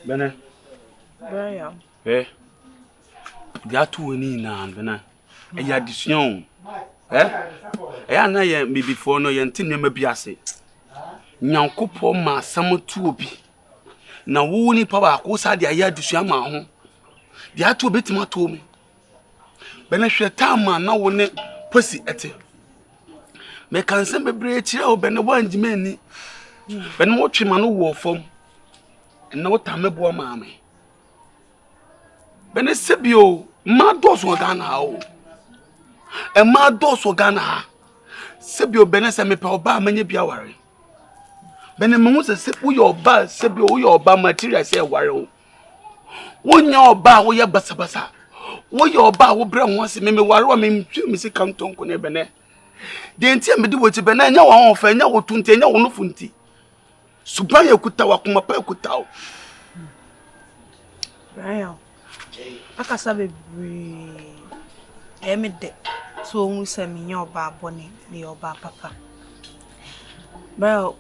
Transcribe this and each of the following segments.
Benah. Mariam. That two in Benah. A addition. Na ye me before no ye tin me biase. Nyankopɔ ma sam tuo bi. Na wo ni pa ba ko sa de aye adusua ma ho. De ato betima to me. Benah hwe tama na wo ne posi ete. Me kan se bebre kire o Benah wanjima ni. Benah mo twema no wo fom. Na wo tamebo ma me. Benah sebio ma doso Ghana ha o. E ma doso Ghana ha. Sebio Benah se me pe oba manye bia ware. Benah me hu se wo ye oba sebio wo ye oba material se ware o. Wo nya oba wo ye basabasa. Wo ye oba wo bre ho se me ware o me ntwe me se kanton ko ne Benah. De ntia me di wo ti Benah nya wo ho fa nya wo tunti nya wo no funti. Suban ye kuta wa kuma pa kuta o. Brian. Akasa bebre. Me de. So we say me nya oba boni, me oba papa. Well,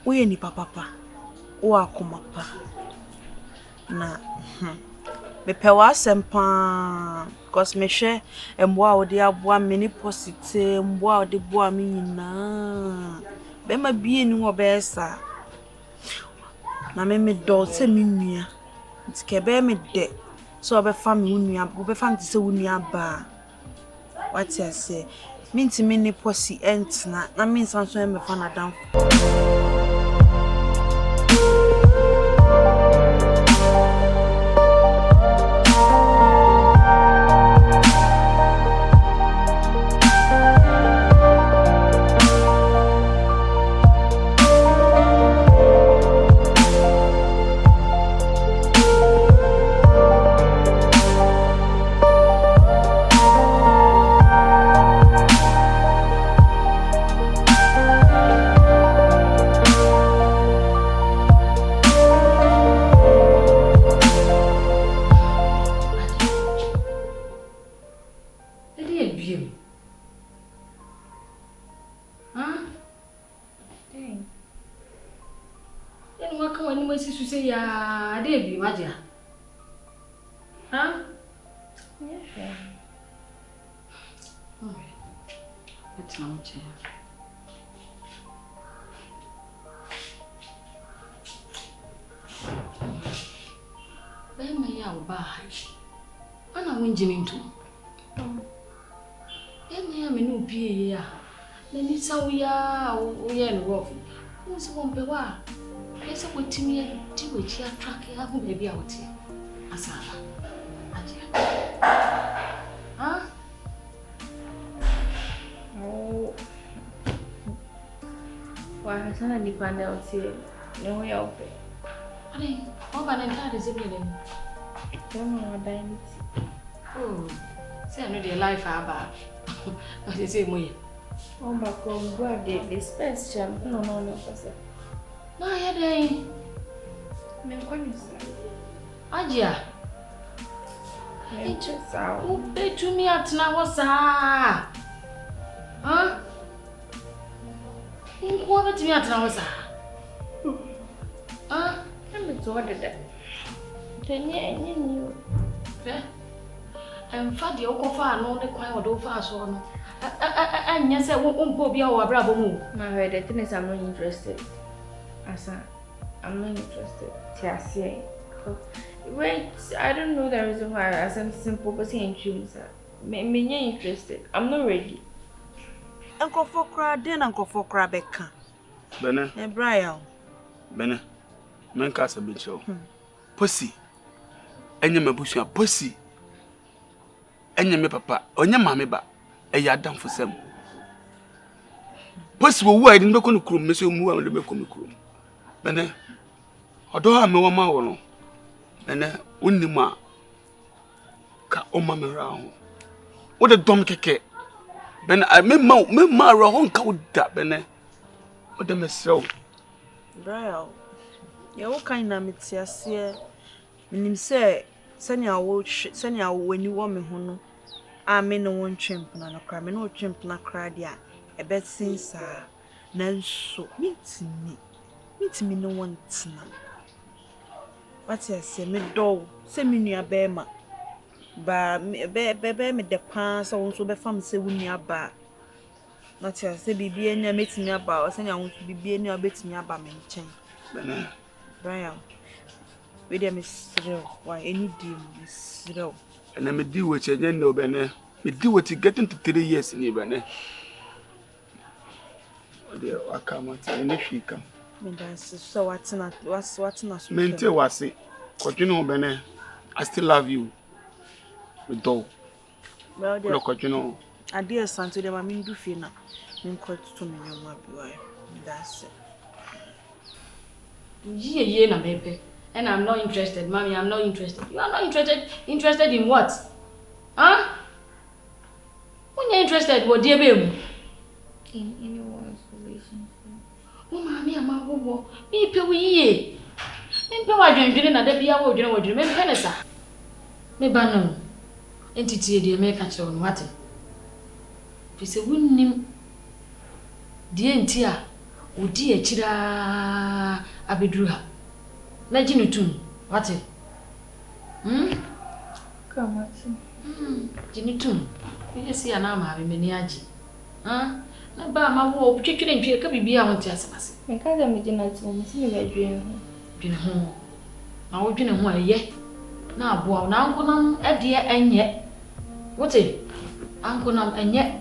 we ni papa. O akoma pa. Na me pe wa sempa because me hwe emboa wo de aboa me ni positive emboa wo de boa me nyina. Be ma bie ni wo be sa. Na me do se me nua. Ntike be me de. So be fa me nua, wo be fa me se wo nua ba. What I say? Minti me ni posi entna. Na me sanso me fa na dan. Baby out here. Asala. Hajia. Huh? Oh. Why sana dipande out here? No way out there. Ade, what about the entire discipline? Don't know about it. Oh. Say I know the life about. What you say moye? Oh my God, where the space jam? No. No, ya dey. Me kwani sa. Hajia. Me chesa. O betumi atena ho saa. Ha? Nko betumi atena ho saa. Ha? Me to order. Tenye ni. Fa de okofa no de kwan wo fa so no. Anya se wo mpo bia wo abrabo mu. Ma heard the thing is I'm not interested. Asa, I'm not interested. Tiasie. Wait, I don't know the reason why I am simple but saying dreams. Me interested. I'm not ready. Uncle Fokra, then Uncle Fokra Becca. Benah. Brian. Benah. Men kasa bicho. Pussy. Enye mabusua pussy. Enye me papa. Onye mame ba. Eya adam fosem. Pussy wo wu adi mbeko no krum, me se mu wa me mbeko no krum. Benah. Odo ha me wo ma wo no. Benah unima ka o ma me ra ho. Wo de dom keke. Benah me ma ra ho nka wo da Benah. O de me sew. Brian. Ya wo kan na metiase. Minim se senya wo ni wo me ho no. A me no won twempna no kra me no twempna kra dia. Ebe sinsa na nso mitimi no won tena. What you say me do? Say me nua bema. Ba me de pan so won so be fam say wo nua ba. Not you say bibi enya metimi aba o say nya won bibi enya betimi aba me nchen. Benah. Brian. We dey misrew. Why any day misrew. And I'm a deal with you, no, Benah. Me do what you get into 3 years in Benah. I come out and if she come. Me dance so what's not so. Mente was it. Continue, Benah. I still love you. Me do. Well, there. Look, you know. I dear son to them, I mean, do feel now. Me quite to me, boy. That's it. Yeah, na baby. And I'm not interested, mommy. I'm not interested. You are not interested. Interested in what? Huh? When you're interested, what dear baby? In anyone's relationship. Oh, mommy, I'm a woman. Me pay we. Me pay what you're doing. Na debi ya what you're doing. Me pay nessa. Me banam. Entity dear me catch on what? If you wouldn't dear entia, would dear chira abidruha. Legend to what? Come on. Jimmy too. You see an arm having many aji. Huh? Na ba ma wo twetwe ntwe ka bibia ho ntia asase. Me ka ga me di na ti mo si me badwen ho. Dwene ho. Na wo dwene ho aye. Na aboa na ankonam ade enye. Wote? Ankonam enye.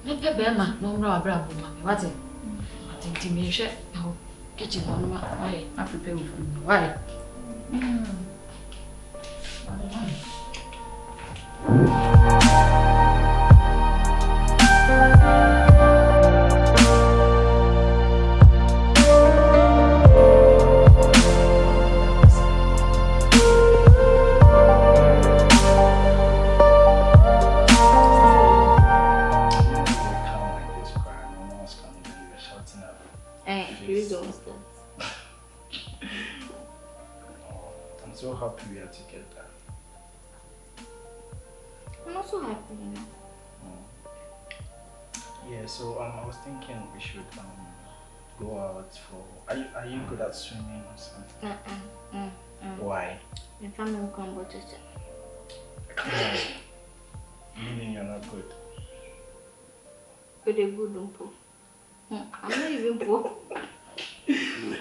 Me pe be ma no mra abra bo ma. Wote? Atinti me hwe ho kitchen ho no why I prepare food. Why? I'm so happy we are together. I'm also happy. Yeah, so I was thinking we should go out for. Are you good at swimming or something? Why? My family will come but just. Come on. Meaning you're not good. But they're good, don't pull. I'm not even poor.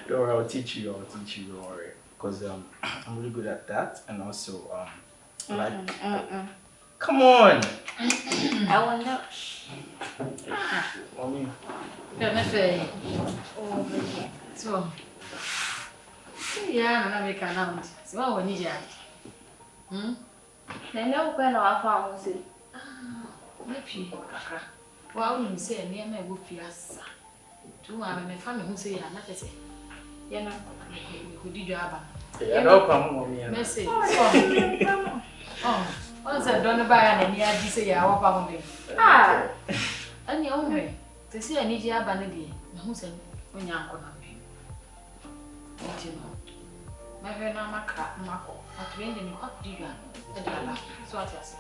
Dora, I'll teach you. Don't worry. Because I'm really good at that, and also like. Come on. I want to. Mommy. Oh, so. Yeah, na make an out. So what we need ya? They know when I found it. Maybe kakra. Wa we say na me go fiasa. Tu ma me family who say ya na pese. Ya na ko di jo aba. Yeah, no come mommy. Message. Oh. Once I don't buy an any adi say ya wa pa mo be. Ah. Ani o me. Te say ani ji aba na die. Na hu say onya anko na me. Enti no. Ma ve na maka mako. Atwe ndi mi kwa di jo aba. So atiase.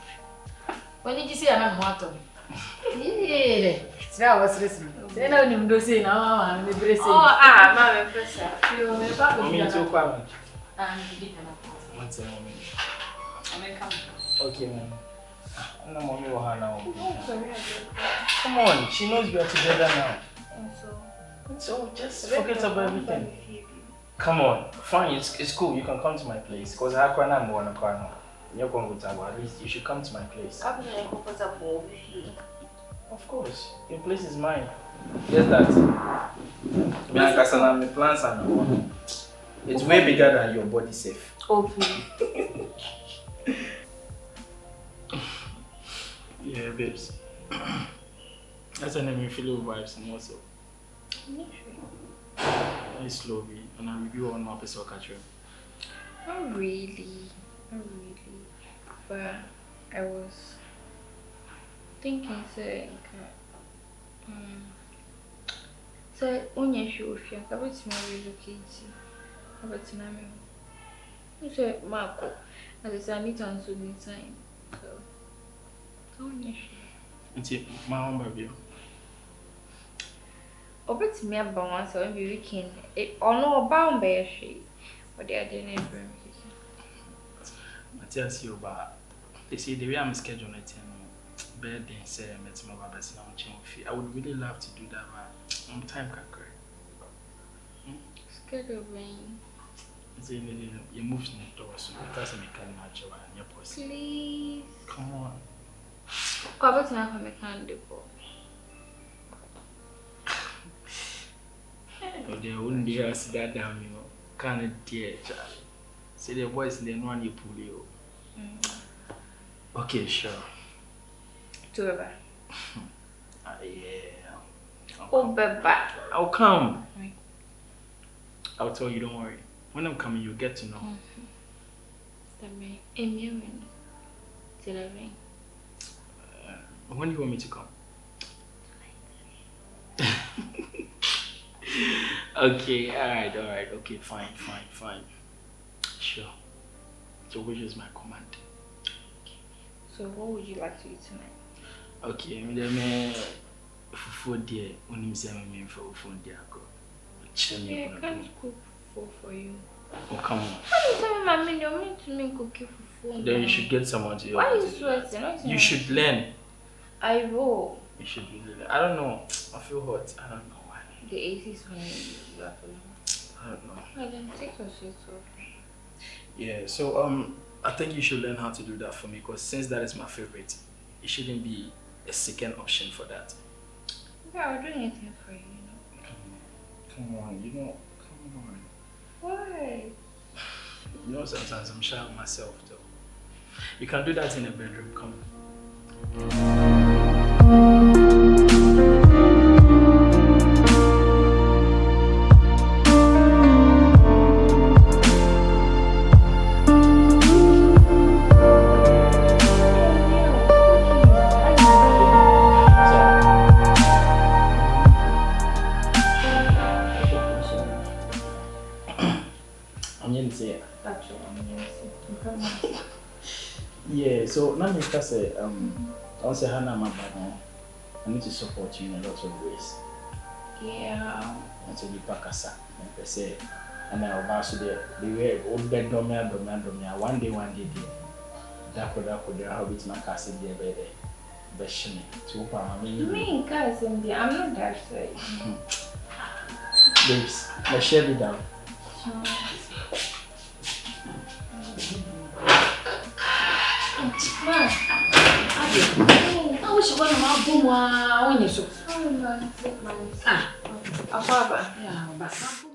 When you see an amato? Yeah, I was listening. Then I knew say now, I'm the dressing. Oh, Mamma, pressure. You may back on me too, Kwame. And you didn't What's the moment? I may come. Okay, man. No, mommy will have now. Come on, she knows we are together now. So just forget about everything. Come on, fine, it's cool. You can come to my place because I can't go on a car now. You're going to at least you should come to my place. Of course, your place is mine. Yes, that. My plans are it's way bigger than your body safe. Okay. Yeah, babes. That's an name feel vibes and also. Very slowly, and I review on my episode catcher. Not really. But I was thinking, so when you show if you're about to relocate, about to name you say Marco, as I need to answer me time. So when you show, it's my own baby. Obet me about once or every weekend. It or no bound by a shade. for the other neighbor. Matthias, you but they say the way I'm scheduled it bed and say I met my brother's now change. I would really love to do that, but on time can correct. Schedule rain. You move in the door, so because I can match your pussy. Please. Come on. Cover to have a mechanic. Oh, they wouldn't be able to sit that down, you know. Can't dear Charlie. Say the boys in the one you pull you. Okay, sure. To Baba. Yeah. Oh, Baba. I'll come. Right. I'll tell you, don't worry. When I'm coming, you'll get to know. When do you want me to come? Okay, alright, okay, fine. Sure. So which is my command? So what would you like to eat tonight? Okay, me food there. When you say me for food there, yeah, I can't cook food for you. Oh, come on. Why you tell me, mommy, you want me to make cookie for food? Then you should get someone to help. Why are you sweating? You should learn. I will. You should really learn. I don't know. I feel hot. I don't know why. The AC is when you are feeling hot. I don't know. I then take your shit off. Yeah, so I think you should learn how to do that for me because since that is my favorite, it shouldn't be a second option for that. Yeah, I'll do anything for you, you know. Come on, you know, come on. Why? You know, sometimes I'm shy of myself though. You can do that in a bedroom, come on. Yeah, so now me say I say Hannah I need to support you in a lot of ways. Yeah. And so be pakasa. And say and I also the way old bed domia. One day that could how it's my castle there by the beshini. To me guys I'm not that side. Babes, let's share it down. Ma, I wish you were my Buom when you so. Oh, man, take my. Ah, I'll Yeah,